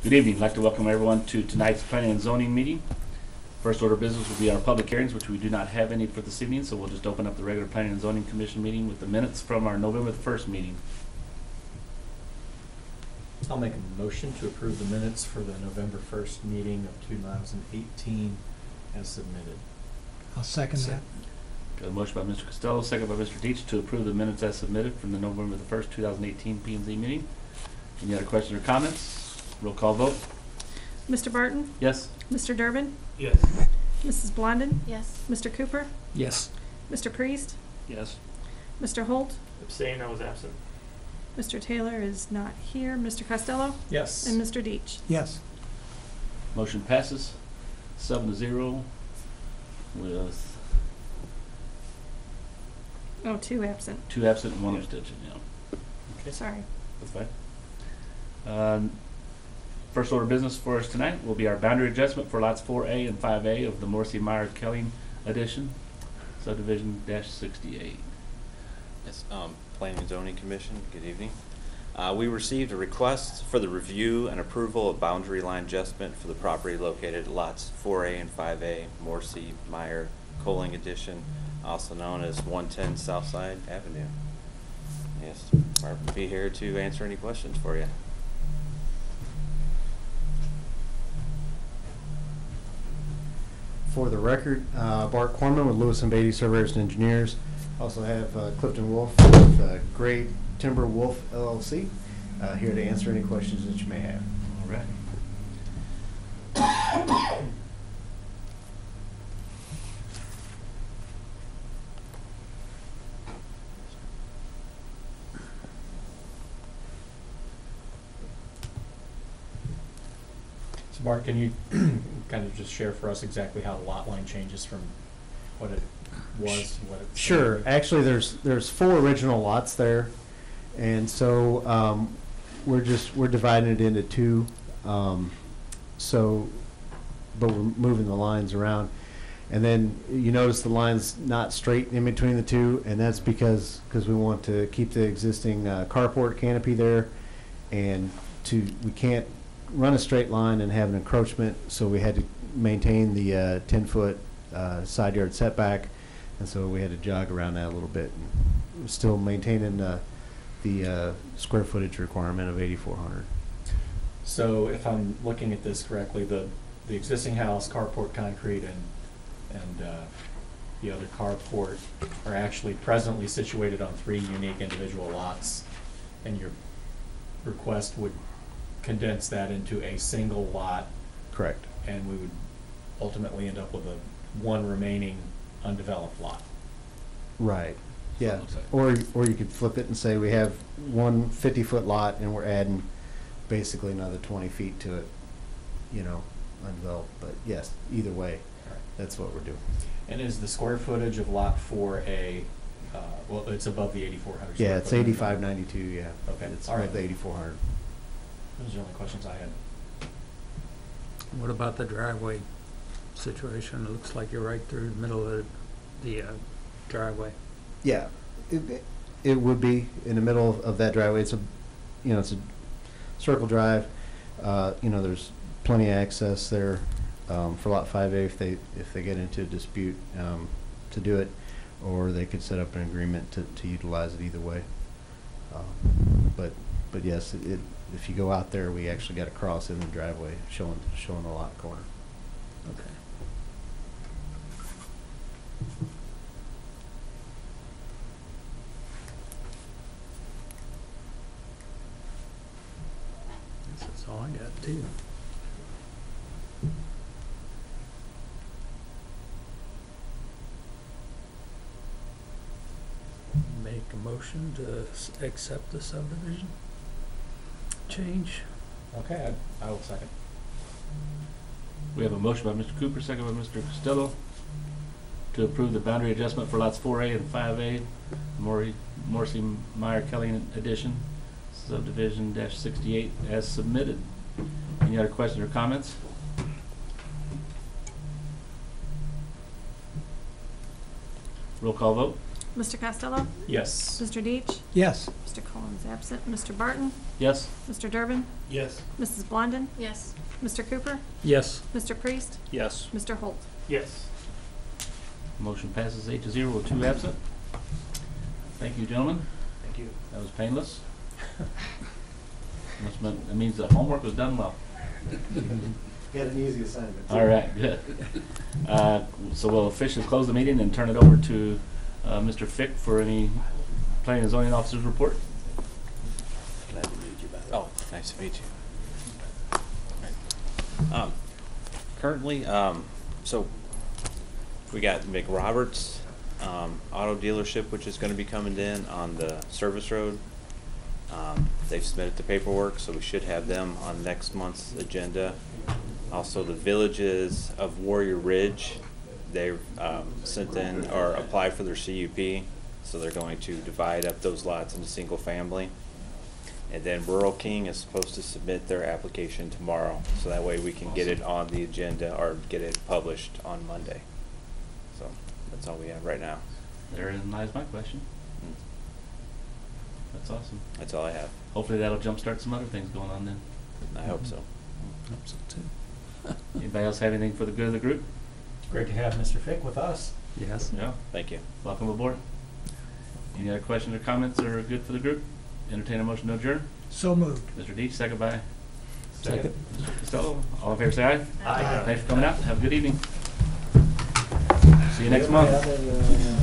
Good evening. I'd like to welcome everyone to tonight's planning and zoning meeting. First order of business will be our public hearings, which we do not have any for this evening, so we'll just open up the regular planning and zoning commission meeting with the minutes from our November 1st meeting. I'll make a motion to approve the minutes for the November 1st meeting of 2018 as submitted. I'll second that. Got a motion by Mr. Costello, second by Mr. Deitch to approve the minutes as submitted from the November 1st, 2018 P&Z meeting. Any other questions or comments? Roll call vote. Mr. Barton? Yes. Mr. Durbin? Yes. Mrs. Blondin? Yes. Mr. Cooper? Yes. Mr. Priest? Yes. Mr. Holt? Abstain, I was absent. Mr. Taylor is not here. Mr. Costello? Yes. And Mr. Deitch? Yes. Motion passes 7-0 with Oh, 2 absent. 2 absent and 1 abstention. Yeah. Okay. Sorry. That's fine. First order of business for us tonight will be our boundary adjustment for lots 4A and 5A of the Morsi Mired edition, subdivision -68. Yes, Planning and Zoning Commission, good evening. We received a request for the review and approval of boundary line adjustment for the property located at lots 4A and 5A, Morsi Mired Edition, also known as 110 Southside Avenue. Yes, Mark will be here to answer any questions for you. For the record, Bart Corman with Lewis & Beatty Surveyors and Engineers. Also have Clifton Wolf with Great Timber Wolf LLC here to answer any questions that you may have. All right. So Bart, can you kind of just share for us exactly how the lot line changes from what it was to what it's? Sure. Actually, there's 4 original lots there, and so we're dividing it into 2. But we're moving the lines around, and then you notice the line's not straight in between the 2, and that's because we want to keep the existing carport canopy there, and we can't run a straight line and have an encroachment, so we had to maintain the 10-foot side yard setback, and so we had to jog around that a little bit, and still maintaining the square footage requirement of 8,400. So if I'm looking at this correctly, the existing house, carport concrete, and the other carport are actually presently situated on 3 unique individual lots, and your request would condense that into a single lot. Correct. And we would ultimately end up with one remaining undeveloped lot. Right. Yeah. Looks like. Or you could flip it and say we have one 50-foot lot and we're adding basically another 20 feet to it, undeveloped. But yes, either way, that's what we're doing. And is the square footage of lot 4A, well, it's above the 8,400? Yeah, it's 8,592. Yeah. Okay. It's All right. above the 8,400. Those are the only questions I had. What about the driveway situation? It looks like you're right through the middle of the driveway. Yeah, it would be in the middle of that driveway. It's a circle drive. There's plenty of access there for lot 5A if they get into a dispute to do it, or they could set up an agreement to utilize it either way. But yes, if you go out there, we actually got a cross in the driveway showing the lot corner. Okay. That's all I got too. Make a motion to accept the subdivision change. Okay, I will second. We have a motion by Mr. Cooper, second by Mr. Costello, to approve the boundary adjustment for lots 4A and 5A, Morsi Mired edition, subdivision -68 as submitted. Any other questions or comments? Roll call vote. Mr. Costello? Yes. Mr. Deitch? Yes. Mr. Collins absent. Mr. Barton? Yes? Mr. Durbin? Yes. Mrs. Blondin? Yes. Mr. Cooper? Yes. Mr. Priest? Yes. Mr. Holt? Yes. Motion passes 8-0 with 2 absent. Thank you, gentlemen. Thank you. That was painless. That means the homework was done well. Got an easy assignment. All right, good. So we'll officially close the meeting and turn it over to Mr. Fick for any planning and zoning officer's report. Glad to meet you, by the way. Oh, nice to meet you. Currently, so we got McRoberts Auto Dealership, which is going to be coming in on the service road. They've submitted the paperwork, so we should have them on next month's agenda. Also, the Villages of Warrior Ridge, they've sent in or applied for their CUP, so they're going to divide up those lots into single family. And then Rural King is supposed to submit their application tomorrow, so that way we can get it on the agenda or get it published on Monday. So that's all we have right now. Therein lies my question. That's awesome. That's all I have. Hopefully that'll jumpstart some other things going on then. I hope so. Hope so too. Anybody else have anything for the good of the group? Great to have Mr. Fick with us. Yes. Yeah. Thank you. Welcome aboard. Any other questions or comments that are good for the group? Entertain a motion to adjourn. So moved. Mr. Deitch, second by Second. Mr. Costello. All in favor, say aye. Aye. Thanks for coming out. Have a good evening. See you next month.